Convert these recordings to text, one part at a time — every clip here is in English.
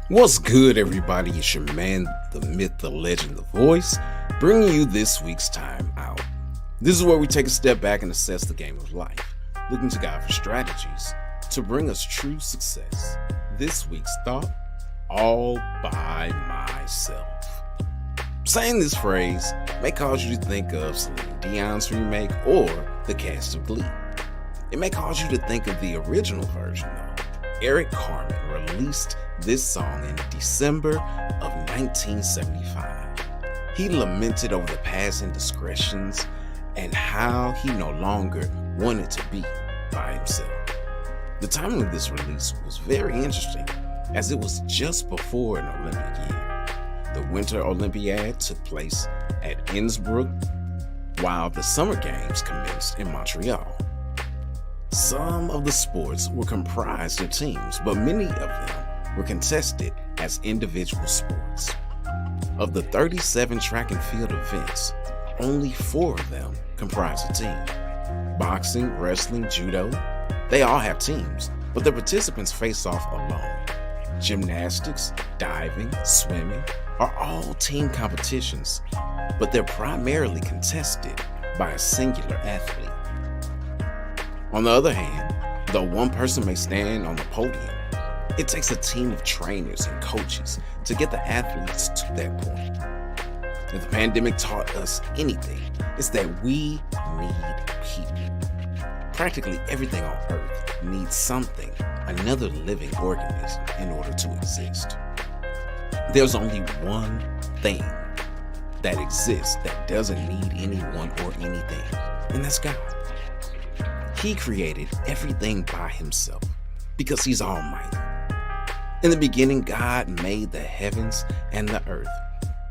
What's good, everybody? It's your man, the myth, the legend, the voice, bringing you this week's Time Out. This is where we take a step back and assess the game of life, looking to God for strategies to bring us true success. This week's thought, all by myself. Saying this phrase may cause you to think of Celine Dion's remake or the cast of Glee. It may cause you to think of the original version, though. Eric Carmen released this song in December of 1975. He lamented over the past indiscretions and how he no longer wanted to be by himself. The timing of this release was very interesting, as it was just before an Olympic year. The Winter Olympiad took place at Innsbruck, while the Summer Games commenced in Montreal. Some of the sports were comprised of teams, but many of them were contested as individual sports. Of the 37 track and field events, only 4 of them comprise a team. Boxing, wrestling, judo, they all have teams, but the participants face off alone. Gymnastics, diving, swimming are all team competitions, but they're primarily contested by a singular athlete. On the other hand, though one person may stand on the podium, it takes a team of trainers and coaches to get the athletes to that point. If the pandemic taught us anything, it's that we need people. Practically everything on Earth needs something, another living organism, in order to exist. There's only one thing that exists that doesn't need anyone or anything, and that's God. He created everything by himself because he's almighty. In the beginning, God made the heavens and the earth.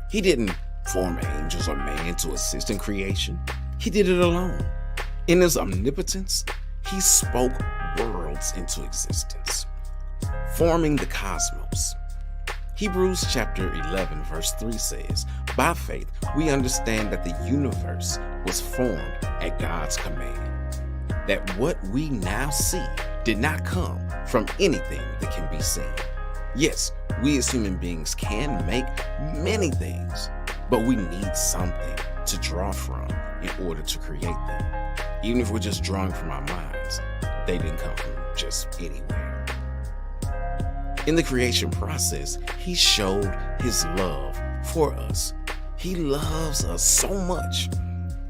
He didn't form angels or man to assist in creation. He did it alone. In his omnipotence, he spoke worlds into existence, forming the cosmos. Hebrews chapter 11 verse 3 says, "By faith, we understand that the universe was formed at God's command, that what we now see did not come from anything that can be seen." Yes, we as human beings can make many things, but we need something to draw from in order to create them. Even if we're just drawing from our minds, they didn't come from just anywhere. In the creation process, he showed his love for us. He loves us so much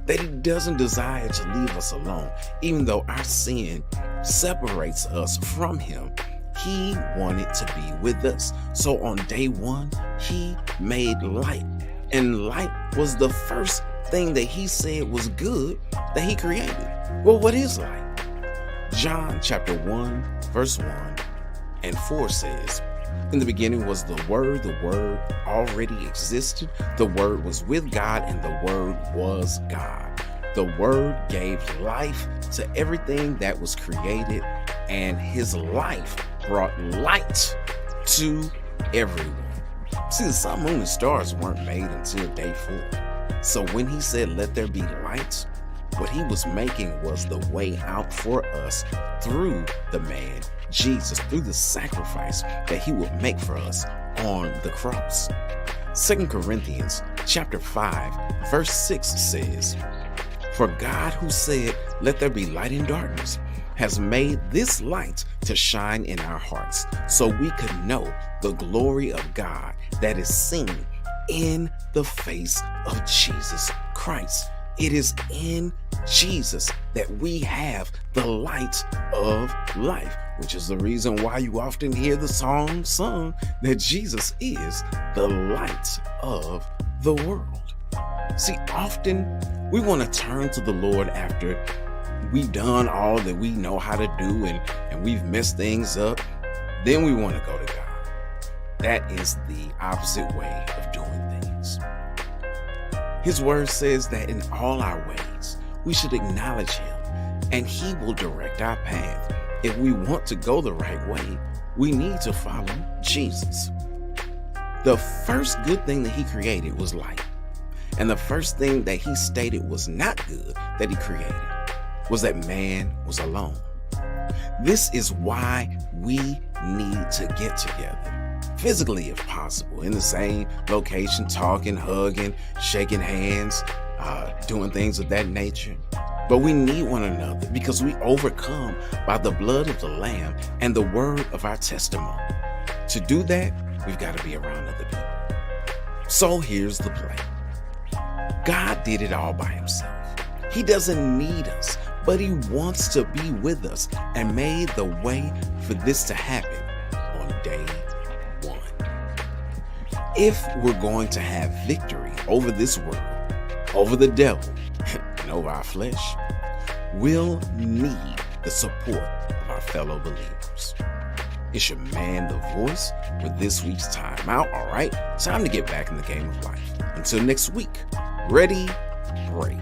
that he doesn't desire to leave us alone. Even though our sin separates us from him, he wanted to be with us. So on day one, he made light. And light was the first thing that he said was good that he created. Well, what is light? John chapter 1, verse 1 and 4 says, "In the beginning was the Word already existed. The Word was with God, and the Word was God. The Word gave life to everything that was created, and his life brought light to everyone." See, the sun, moon, and stars weren't made until day 4. So when he said, "Let there be light," what he was making was the way out for us through the man Jesus, through the sacrifice that he would make for us on the cross. 2 Corinthians chapter 5 verse 6 says, "For God, who said, 'Let there be light in darkness,' has made this light to shine in our hearts, so we could know the glory of God that is seen in the face of Jesus Christ." It is in Jesus that we have the light of life, which is the reason why you often hear the song sung that Jesus is the light of the world. See, often we want to turn to the Lord after we've done all that we know how to do and we've messed things up. Then we want to go to God. That is the opposite way of doing things. His word says that in all our ways, we should acknowledge him, and he will direct our path. If we want to go the right way, we need to follow Jesus. The first good thing that he created was light. And the first thing that he stated was not good that he created was that man was alone. This is why we need to get together. physically if possible, in the same location, talking, hugging, shaking hands, doing things of that nature. But we need one another because we overcome by the blood of the Lamb and the word of our testimony. To do that, we've got to be around other people. So here's the plan. God did it all by himself. He doesn't need us, but he wants to be with us and made the way for this to happen on day one. If we're going to have victory over this world, over the devil, and over our flesh, we'll need the support of our fellow believers. It's your man, The Voice, for this week's Time Out. All right, time to get back in the game of life. Until next week, ready, break.